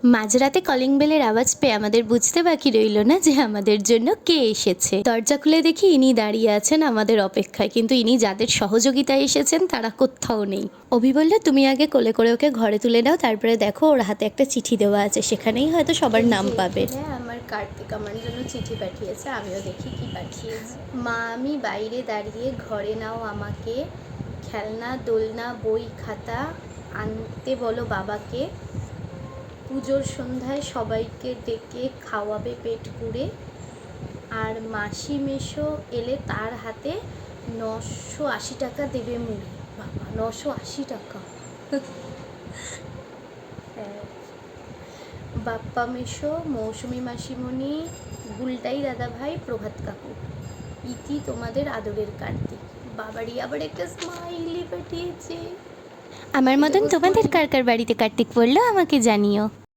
মাঝরাতে কলিং বেলের আওয়াজ পেয়ে আমাদের বুঝতে বাকি রইল না যে আমাদের জন্য কে এসেছে। দরজা খুলে দেখি ইনি দাঁড়িয়ে আছেন আমাদের অপেক্ষায়, কিন্তু ইনি যাদের সহযোগিতায় এসেছেন তারা কোথাও নেই। অভি বলল, তুমি আগে কোলে করে ওকে ঘরে তুলে নাও, তারপরে দেখো ওর হাতে একটা চিঠি দেওয়া আছে, সেখানেই হয়তো সবার নাম পাবে। আমার কার্তিক আমার জন্য চিঠি পাঠিয়েছে, আমিও দেখি কি পাঠিয়েছে। মা, আমি বাইরে দাঁড়িয়ে ঘরে নাও আমাকে, খেলনা দোলনা বই খাতা আনতে বলো বাবাকে, পুজোর সন্ধ্যায় সবাইকে ডেকে খাওয়াবে পেট পুড়ে, আর মাসি মেশো এলে তার হাতে 980 টাকা দেবে মুড়ি। বাবা, 980 টাকা! হ্যাঁ। বাপ্পা মেশো, মৌসুমি মাসিমণি, গুলটাই দাদা ভাই, প্রভাত কাকু, ইতি তোমাদের আদরের কার্তিক। বাবারই আবার একটা স্মাইলি পাঠিয়েছে। আমার মতন তোমাদের কার কার বাড়িতে কার্তিক পড়লো আমাকে জানিও।